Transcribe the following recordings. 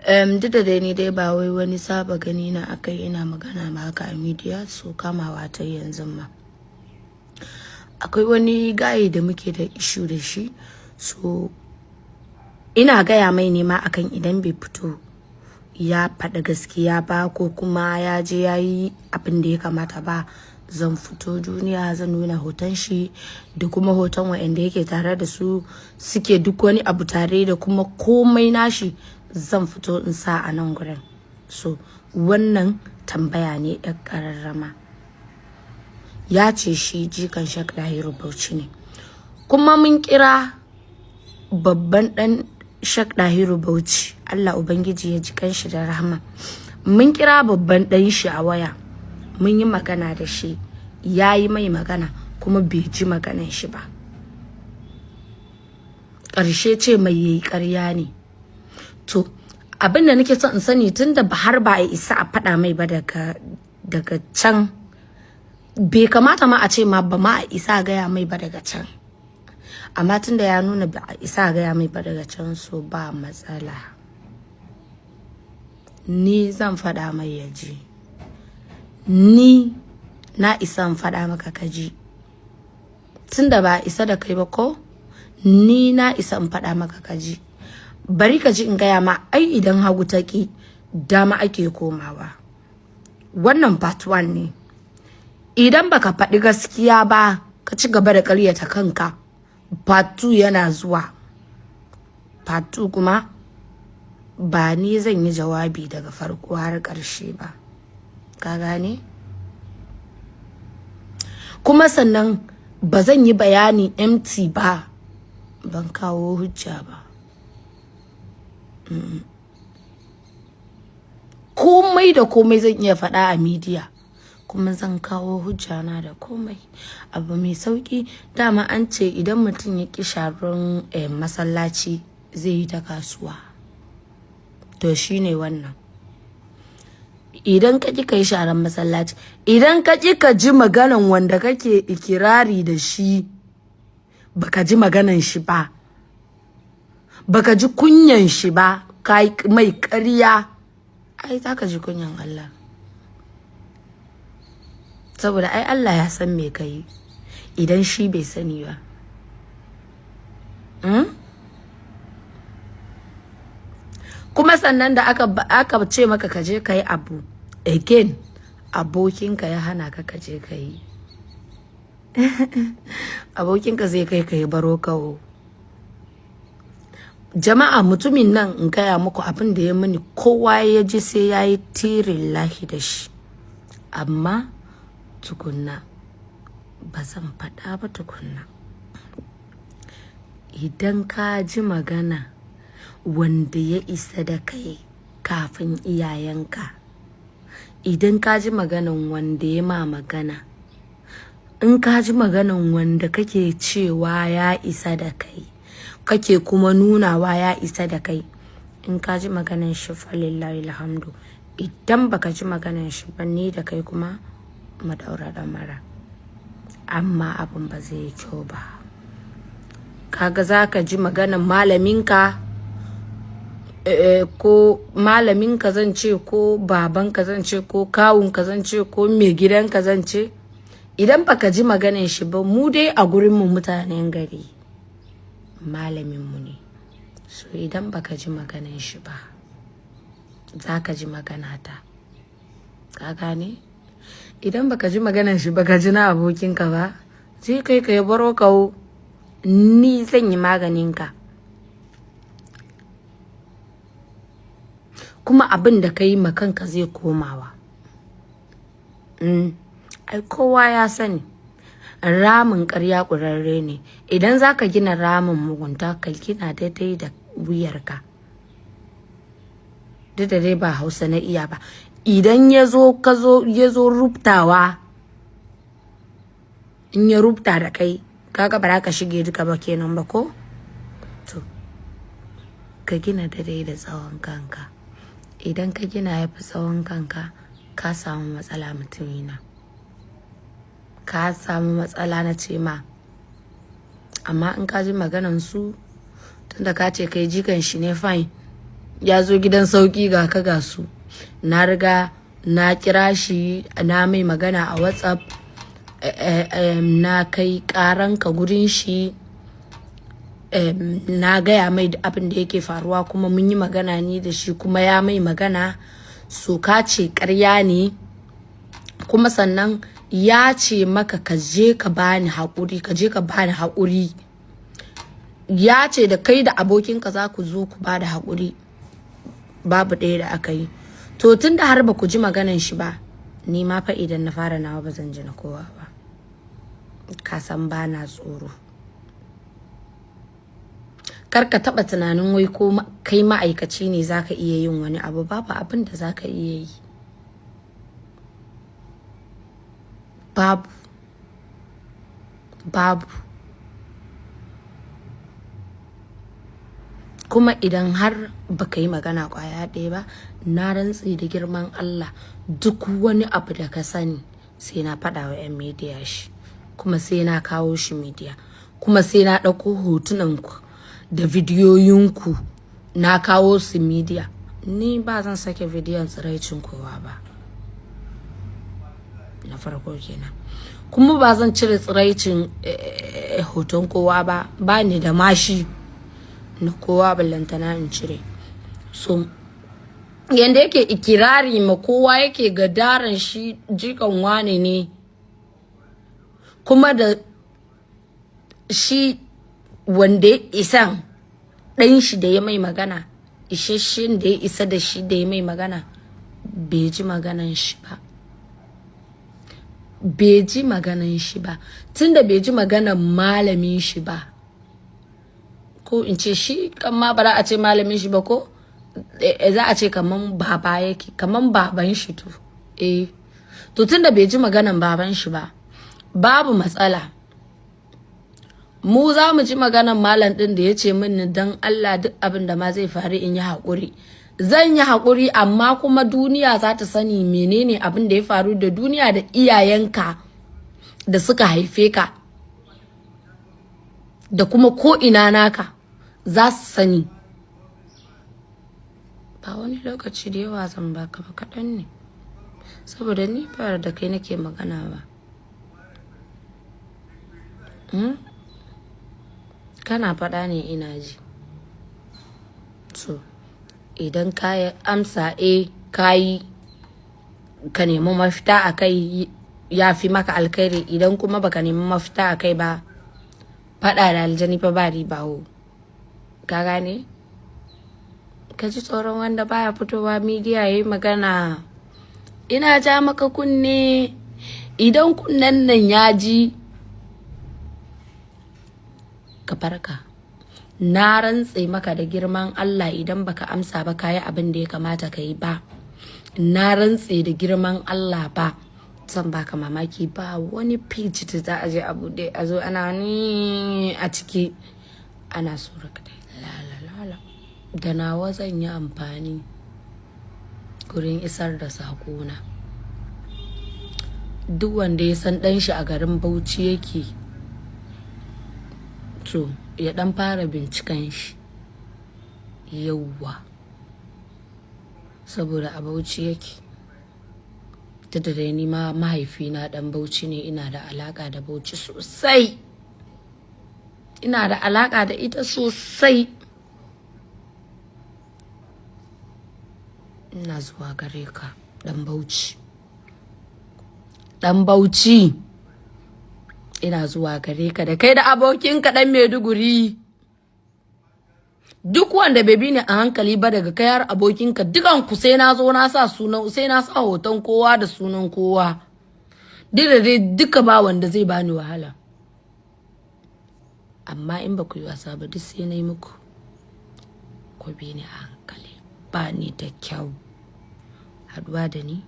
Duk da dai ni dai ba wai wani saba gani na akai ina magana ma haka a media, so kamawa ta yanzu ma. Akwai wani guy da muke da issue da shi, so ina gaya mai nema akan idan bai fito ya faɗa gaskiya ba ko kuma ya je ya yi abin da ya kamata ba, zan fito duniya zan nuna hoton shi da kuma hoton waɗanda yake tare da su suke duk wani abu tare da kuma komai nashi zan fito in sa a nan gurin. So wannan tambaya ne ɗan ƙararrama. Ya ce shi jikan Sheikh Dahiru Bauchi ne, kuma mun kira babban ɗan Sheikh Dahiru Bauchi, Allah Ubangiji ya ji kanshi da rahama. Mun kira babban ɗan shi a waya, mun yi magana da shi, ya yi mai magana kuma bai ji maganan shi ba. Ƙarshe ce mai yayi ƙarya ne. To abin da nake son in sani, tunda har ba a isa a faɗa mai ba daga can, bai kamata ma a ce ma ba ma a isa gaya mai ba daga can, amma tunda ya nuna ba a isa gaya mai ba daga can, so ba matsala, ni zan faɗa mai ya ji. Ni na isa in faɗa maka ka ji, tunda ba a isa da kai ba ko, ni na isa in faɗa maka ka ji. Bari ka ji in gaya ma, ai idan hagu take dama ake komawa. Wannan part 1 ne. Idan baka faɗi gaskiya ba ka ci gaba da ƙaryata kanka, part 2 yana zuwa. Part 2 kuma ba ni zan yi jawabi daga farko har ƙarshe ba, ka gane? Kuma sannan ba zan yi bayani empty ba, ban kawo hujja ba. Komai da komai zan iya faɗa a media, kuma zan kawo hujjana da komai. Abu mai sauki, dama an ce idan mutum ya ƙi sharon masallaci zai yi ta kasuwa, to shine wannan. Idan ka ƙi kai sharan masallaci, idan ka ƙi ka ji maganan wanda kake ikirari da shi, baka ji maganan shi ba, baka ji kunyan shi ba, kai mai ƙarya, ai zaka ji kunyan Allah. Saboda ai Allah ya san me kai, idan shi bai sani ba. Kuma sannan da aka ce maka ka je kai abu, again abokinka ya hana ka je kai. Abokinka zai kai ka baro kawo. Jama'a, mutumin nan in gaya muku abin da ya mini, kowa ya ji sai ya yi tirin lahi da shi, amma tukunna ba zan faɗa ba tukunna. Idan ka ji magana wanda ya isa da kai kafin iyayenka, idan ka ji maganan wanda ya ma magana, in ka ji maganan wanda kake cewa ya isa da kai, kake kuma nunawa ya isa da kai, in ka ji maganan shi falillahi alhamdu. Idan baka ji maganan shi ba, ni da kai kuma mu daura damara, amma abin ba zai yi kyau ba. Kaga zaka ji maganan malaminka, ko malaminka zan ce, ko babanka zan ce, ko kawunka zan ce, ko mai gidanka zan ce. Idan baka ji maganan shi ba, mu dai a gurinmu mutanen gari malaminmu ne, so idan baka ji maganan shi ba, zaka ji maganata, ka gane? Idan baka ji maganan shi, baka ji na abokinka ba, sai kai ka baro kawo, ni zan yi maganinka. Kuma abin da ka yi ma kanka zai komawa. Ai kowa ya sani ramin ƙarya ƙurarre ne. Idan za ka gina ramin mugunta, ka gina daidai da wuyarka. Duk da dai ba Hausa na iya ba. Idan ya zo rubtawa, in ya rubta da kai, kaga ba za ka shige duka ba kenan ba ko? To ka gina daidai da tsawon kanka. Idan ka gina ya fi tsawon kanka, ka samu matsala mutumina. Ka samu matsala na ce ma. Amma in ka ji maganan su, tunda ka ce kai jikan shi ne, fine, ya zo gidan sauki ga ka ga su. Na riga na kira shi na mai magana a WhatsApp, na kai karanka gurin shi, na gaya mai abin da yake faruwa kuma mun yi magana ni da shi kuma ya mai magana. So ka ce ƙarya ne kuma sannan ya ce maka ka je ka bani haƙuri, ka je ka bani haƙuri. Ya ce da kai da abokinka za ku zo ku bada haƙuri, babu ɗaya da aka yi. To tun da har ba ku ji maganan shi ba, ni ma fa idan na fara nawa ba zan ji na kowa ba. Ka san ba na tsoro. Kar ka taɓa tunanin wai ko kai ma'aikaci ne za ka iya yin wani abu, babu abin da za ka iya yi. Babu. Kuma idan har baka yi magana kwaya ɗaya ba, na rantsi da girman Allah duk wani abu da ka sani sai na faɗa wa 'yan media shi, kuma sai na kawo shi media, kuma sai na ɗauko hotunanku da bidiyoyinku na kawo su media. Ni ba zan sake bidiyon tsiraicin kowa ba, na farko kenan. Kuma ba zan cire tsiraicin hoton kowa ba ni da mashi na kowa ballantana in cire. So yanda yake ikirari ma kowa yake gadaran shi jikan wane ne, kuma da shi wanda ya isa ɗan shi da ya mai magana, isasshen da ya isa da shi da ya mai magana, bai ji maganan shi ba. Bai ji maganan shi ba. Tunda bai ji maganan malamin shi ba, ko in ce shi kan ma bara a ce malamin shi ba, ko za a ce kaman baba yake, kaman baban shi to. To tunda bai ji maganan baban shi ba, babu matsala. Mu za mu ji maganan malam din da ya ce min dan Allah duk abin da ma zai faru in yi haƙuri. Zan yi haƙuri, amma kuma duniya za ta sani menene abin da ya faru, da duniya da iyayenka da suka haife ka da kuma ko ina naka za su sani. Ba wani lokaci da yawa zan baka ba, kaɗan ne, saboda ni ba da kai nake magana ba. Kana faɗa ne ina ji. So idan ka amsa kayi, ka nemi mafita a kai, ya fi maka alkhairi. Idan kuma baka nemi mafita a kai ba, faɗa da aljani fa ba ribawo. Ka gane? Ka ji tsoron wanda baya fitowa media yayi magana. Ina ja maka kunne, idan kunnen nan ya ji ka farka. Na rantse maka da girman Allah, idan baka amsa ba kayi abin da ya kamata ka yi ba, na rantse da girman Allah ba zan baka mamaki. Ba wani page da za a je a bude a zo ana ni a ciki ana suraka dai la da nawa zan yi amfani gurin isar da sakona. Duk wanda ya san dan shi a garin Bauchi yake, to ya dan fara binciken shi yauwa, saboda a Bauchi yake. Da dai ni ma mahaifina dan Bauchi ne, ina da alaka da Bauchi sosai, ina da alaka da ita sosai. Ina zuwa gare ka dan Bauchi, dan Bauchi, ina zuwa gare ka da kai da abokinka dan Maiduguri. Duk wanda bai bi ni a hankali ba, daga kai har abokinka dukan ku sai na zo na sa sunan, sai na sa hoton kowa da sunan kowa. Dai duka ba wanda zai bani wahala. Amma in ba ku yi wasa ba duk sai na yi muku. Ku bi ni a hankali, ba ni da kyau. Haduwa da ni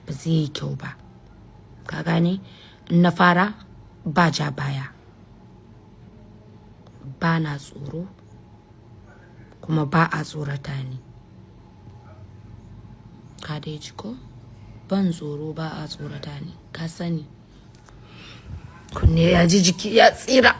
ba zai yi kyau ba. Ka gane? In na fara ba ja baya, ba na tsoro kuma ba a tsorata ni. Ka dai ji ko? Ban tsoro, ba a tsorata ni, ka sani. Kunne ya ji jiki ya tsira.